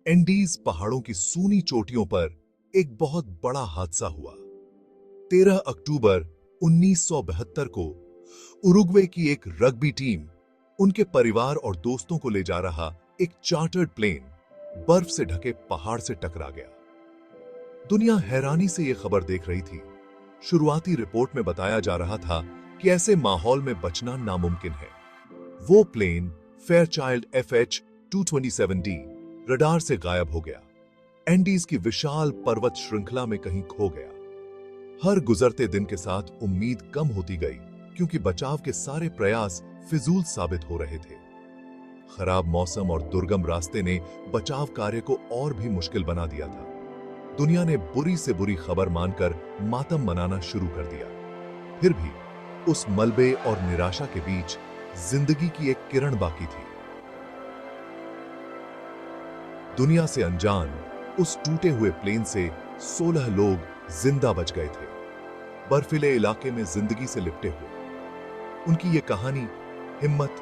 Andes पहाड़ों की सूनी चोटियों पर एक बहुत बड़ा हादसा हुआ। 13 अक्टूबर 1972 को उरुग्वे की एक रग्बी टीम उनके परिवार और दोस्तों को ले जा रहा एक चार्टर्ड प्लेन बर्फ से ढके पहाड़ से टकरा गया। दुनिया हैरानी से यह खबर देख रही थी। शुरुआती रिपोर्ट में बताया जा रहा था कि ऐसे माहौल में बचना नामुमकिन है। वो प्लेन फेयरचाइल्ड FH-227D रडार से गायब हो गया, एंडीज की विशाल पर्वत श्रृंखला में कहीं खो गया। हर गुजरते दिन के साथ उम्मीद कम होती गई, क्योंकि बचाव के सारे प्रयास फिजूल साबित हो रहे थे। खराब मौसम और दुर्गम रास्ते ने बचाव कार्य को और भी मुश्किल बना दिया था। दुनिया ने बुरी से बुरी खबर मानकर मातम मनाना शुरू कर दिया। फिर भी उस मलबे और निराशा के बीच जिंदगी की एक किरण बाकी थी। दुनिया से अनजान उस टूटे हुए प्लेन से 16 लोग जिंदा बच गए थे, बर्फीले इलाके में जिंदगी से लिपटे हुए। उनकी ये कहानी हिम्मत,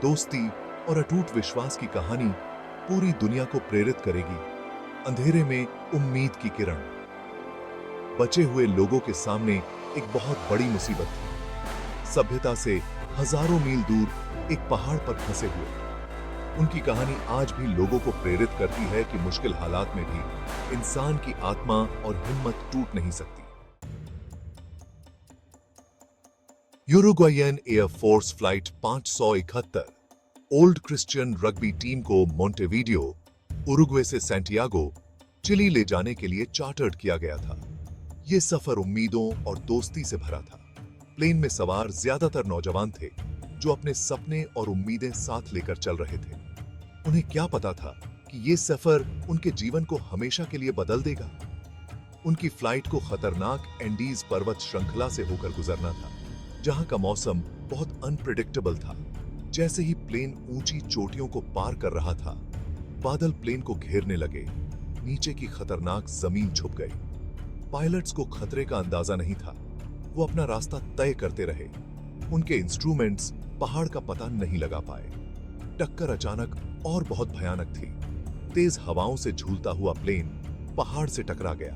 दोस्ती और अटूट विश्वास की कहानी पूरी दुनिया को प्रेरित करेगी। अंधेरे में उम्मीद की किरण। बचे हुए लोगों के सामने एक बहुत बड़ी मुसीबत थी। सभ्यता से हजारों मील दूर एक पहाड़ पर फंसे हुए। उनकी कहानी आज भी लोगों को प्रेरित करती है कि मुश्किल हालात में भी इंसान की आत्मा और हिम्मत टूट नहीं सकती। Uruguayan air force flight 571 old Christian rugby team को मोंटेवीडियो, उरुग्वे से सैंटियागो, चिली ले जाने के लिए चार्टर्ड किया गया था। यह सफर उम्मीदों और दोस्ती से भरा था। प्लेन में सवार ज्यादातर नौजवान थे, जो अपने सपने और उम्मीदें साथ लेकर चल रहे थे। उन्हें क्या पता था कि यह सफर उनके जीवन को हमेशा के लिए बदल देगा। उनकी फ्लाइट को खतरनाक एंडीज पर्वत श्रृंखला से होकर गुजरना था, जहां का मौसम बहुत अनप्रेडिक्टेबल था। जैसे ही प्लेन ऊंची चोटियों को पार कर रहा था, बादल प्लेन को घेरने लगे। नीचे की खतरनाक जमीन छुप गई। पायलट्स को खतरे का अंदाजा नहीं था। वो अपना रास्ता तय करते रहे। उनके इंस्ट्रूमेंट्स पहाड़ का पता नहीं लगा पाए। टक्कर अचानक और बहुत भयानक थी। तेज हवाओं से झूलता हुआ प्लेन पहाड़ से टकरा गया।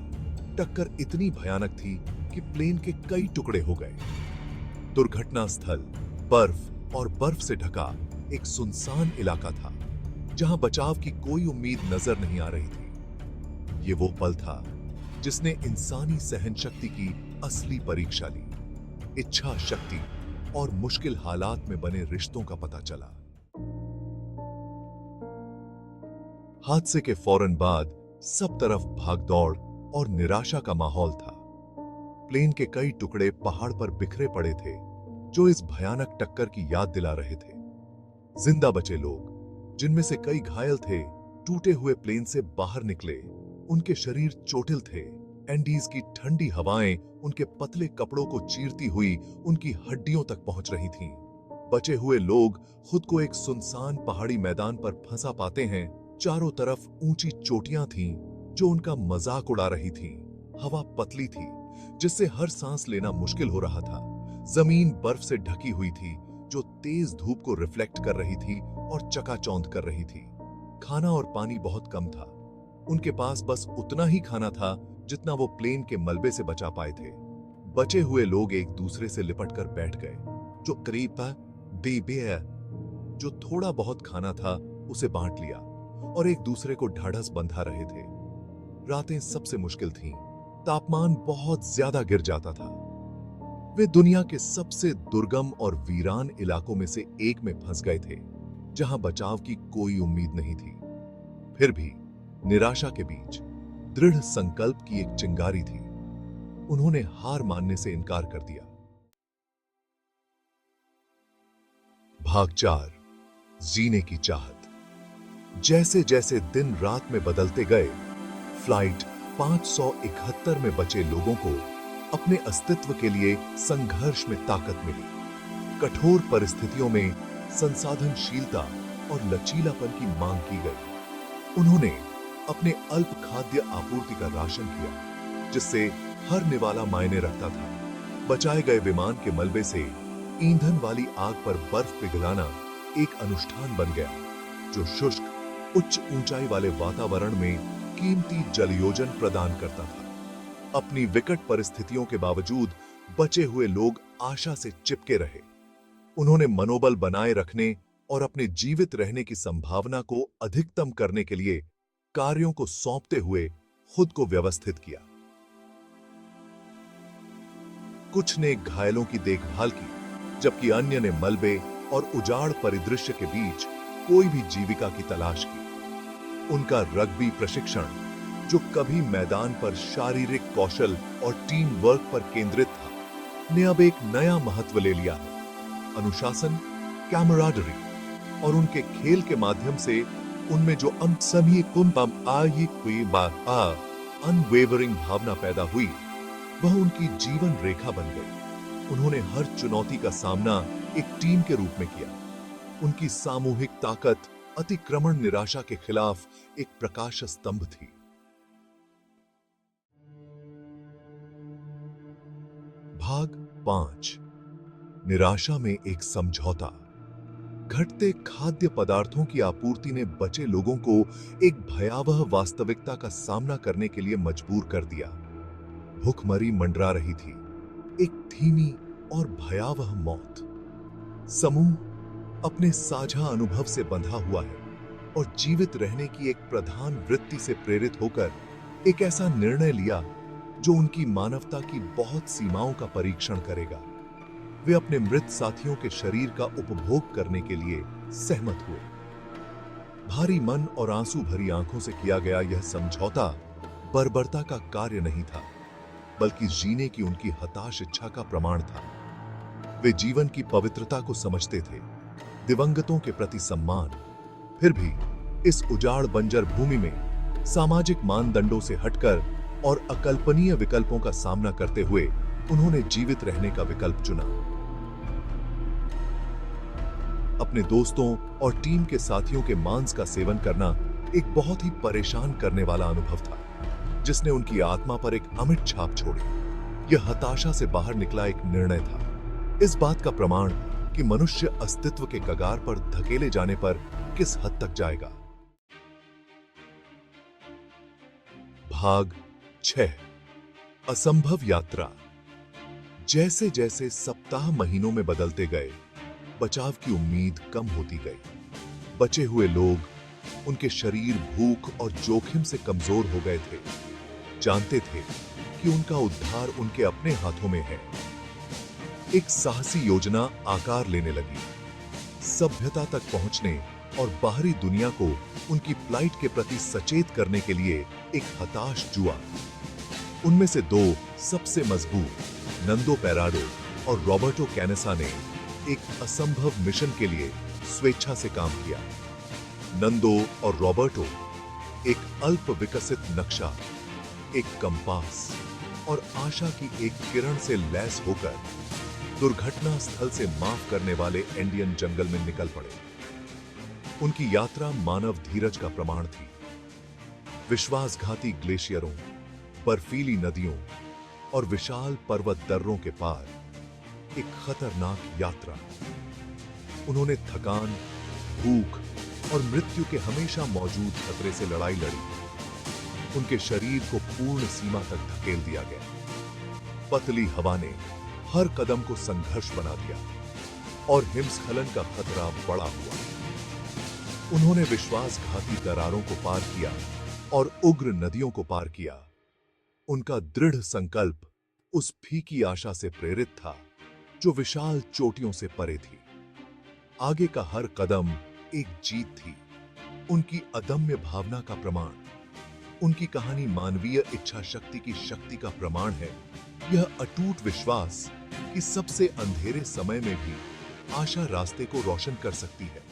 टक्कर इतनी भयानक थी कि प्लेन के कई टुकड़े हो गए। दुर्घटना स्थल बर्फ और बर्फ से ढका एक सुनसान इलाका था, जहां बचाव की कोई उम्मीद नजर नहीं आ रही थी। ये वो पल था जिसने इंसानी सहनशक्ति की असली परीक्षा ली। इच्छा शक्ति और मुश्किल हालात में बने रिश्तों का पता चला। हादसे के फौरन बाद सब तरफ भागदौड़ और निराशा का माहौल था। प्लेन के कई टुकड़े पहाड़ पर बिखरे पड़े थे, जो इस भयानक टक्कर की याद दिला रहे थे। जिंदा बचे लोग, जिनमें से कई घायल थे, टूटे हुए प्लेन से बाहर निकले। उनके शरीर चोटिल थे। एंडीज की ठंडी हवाएं उनके पतले कपड़ों को चीरती हुई उनकी हड्डियों तक पहुंच रही थीं। बचे हुए लोग खुद को एक सुनसान पहाड़ी मैदान पर फंसा पाते हैं। चारों तरफ ऊंची चोटियां थीं, जो उनका मजाक उड़ा रही थीं। हवा पतली थी, जिससे हर सांस लेना मुश्किल हो रहा था। जमीन बर्फ से ढकी हुई थी, जो तेज धूप को रिफ्लेक्ट कर रही थी और चकाचौंध कर रही थी। खाना और पानी बहुत कम था। उनके पास बस उतना ही खाना था जितना वो प्लेन के मलबे से बचा पाए थे। बचे हुए लोग एक दूसरे से लिपटकर बैठ गए। जो करीब था बेबे, जो थोड़ा बहुत खाना था उसे बांट लिया और एक दूसरे को ढाढ़स बंधा रहे थे। रातें सबसे मुश्किल थीं। तापमान बहुत ज्यादा गिर जाता था। वे दुनिया के सबसे दुर्गम और वीरान इलाकों में से एक में फंस गए थे, जहां बचाव की कोई उम्मीद नहीं थी। फिर भी निराशा के बीच दृढ़ संकल्प की एक चिंगारी थी। उन्होंने हार मानने से इनकार कर दिया। भाग 4, जीने की चाहत। जैसे जैसे दिन रात में बदलते गए, फ्लाइट 571 में बचे लोगों को अपने अस्तित्व के लिए संघर्ष में ताकत मिली। कठोर परिस्थितियों में संसाधनशीलता और लचीलापन की मांग की गई। उन्होंने अपने अल्प खाद्य आपूर्ति का राशन किया, जिससे हर निवाला मायने रखता था। बचाए गए विमान के मलबे से ईंधन वाली आग पर बर्फ पिघलाना एक अनुष्ठान बन गया, जो शुष्क उच्च ऊंचाई वाले वातावरण में कीमती जलयोजन प्रदान करता था। अपनी विकट परिस्थितियों के बावजूद बचे हुए लोग आशा से चिपके रहे। उन्होंने मनोबल बनाए रखने और अपने जीवित रहने की संभावना को अधिकतम करने के लिए कार्यों को सौंपते हुए खुद को व्यवस्थित किया। कुछ ने घायलों की देखभाल की, जबकि अन्य ने मलबे और उजाड़ परिदृश्य के बीच कोई भी जीविका की तलाश की। उनका रग्बी प्रशिक्षण, जो कभी मैदान पर शारीरिक कौशल और टीम वर्क पर केंद्रित था, ने अब एक नया महत्व ले लिया है। अनुशासन, कैमराडरी और उनके खेल के माध्यम से उनमें जो अनवेवरिंग भावना पैदा हुई, वह उनकी जीवन रेखा बन गई। उन्होंने हर चुनौती का सामना एक टीम के रूप में किया। उनकी सामूहिक ताकत अतिक्रमण निराशा के खिलाफ एक प्रकाश स्तंभ थी। भाग 5। निराशा में एक समझौता। घटते खाद्य पदार्थों की आपूर्ति ने बचे लोगों को एक भयावह वास्तविकता का सामना करने के लिए मजबूर कर दिया। भूखमरी मंडरा रही थी, एक धीमी और भयावह मौत। समूह अपने साझा अनुभव से बंधा हुआ है और जीवित रहने की एक प्रधान वृत्ति से प्रेरित होकर एक ऐसा निर्णय लिया जो उनकी मानवता की बहुत सीमाओं का परीक्षण करेगा। वे अपने मृत साथियों के शरीर का उपभोग करने के लिए सहमत हुए। भारी मन और आंसू भरी आंखों से किया गया यह समझौता बर्बरता का कार्य नहीं था, बल्कि जीने की उनकी हताश इच्छा का प्रमाण था। वे जीवन की पवित्रता को समझते थे, दिवंगतों के प्रति सम्मान। फिर भी इस उजाड़ बंजर भूमि में सामाजिक मानदंडों से हटकर और अकल्पनीय विकल्पों का सामना करते हुए उन्होंने जीवित रहने का विकल्प चुना। अपने दोस्तों और टीम के साथियों के मांस का सेवन करना एक बहुत ही परेशान करने वाला अनुभव था, जिसने उनकी आत्मा पर एक अमिट छाप छोड़ी। यह हताशा से बाहर निकला एक निर्णय था, इस बात का प्रमाण कि मनुष्य अस्तित्व के कगार पर धकेले जाने पर किस हद तक जाएगा। भाग 6। असंभव यात्रा। जैसे जैसे सप्ताह महीनों में बदलते गए, बचाव की उम्मीद कम होती गई। बचे हुए लोग, उनके शरीर भूख और जोखिम से कमजोर हो गए थे। जानते थे कि उनका उद्धार उनके अपने हाथों में है। एक साहसी योजना आकार लेने लगी। सभ्यता तक पहुंचने और बाहरी दुनिया को उनकी फ्लाइट के प्रति सचेत करने के लिए एक हताश जुआ। उनमें से दो सबसे मजबूत, नंदो पेराडो और रॉबर्टो कैनेसा, ने एक असंभव मिशन के लिए स्वेच्छा से काम किया। नंदो और रॉबर्टो एक अल्प विकसित नक्शा, एक कंपास और आशा की एक किरण से लैस होकर दुर्घटना स्थल से माफ करने वाले इंडियन जंगल में निकल पड़े। उनकी यात्रा मानव धीरज का प्रमाण थी। विश्वासघाती ग्लेशियरों, बर्फीली नदियों और विशाल पर्वत दर्रों के पार एक खतरनाक यात्रा। उन्होंने थकान, भूख और मृत्यु के हमेशा मौजूद खतरे से लड़ाई लड़ी। उनके शरीर को पूर्ण सीमा तक धकेल दिया गया। पतली हवा ने हर कदम को संघर्ष बना दिया और हिमस्खलन का खतरा बढ़ा हुआ। उन्होंने विश्वासघाती दरारों को पार किया और उग्र नदियों को पार किया। उनका दृढ़ संकल्प उस फीकी आशा से प्रेरित था जो विशाल चोटियों से परे थी। आगे का हर कदम एक जीत थी, उनकी अदम्य भावना का प्रमाण। उनकी कहानी मानवीय इच्छा शक्ति की शक्ति का प्रमाण है। यह अटूट विश्वास कि सबसे अंधेरे समय में भी आशा रास्ते को रोशन कर सकती है।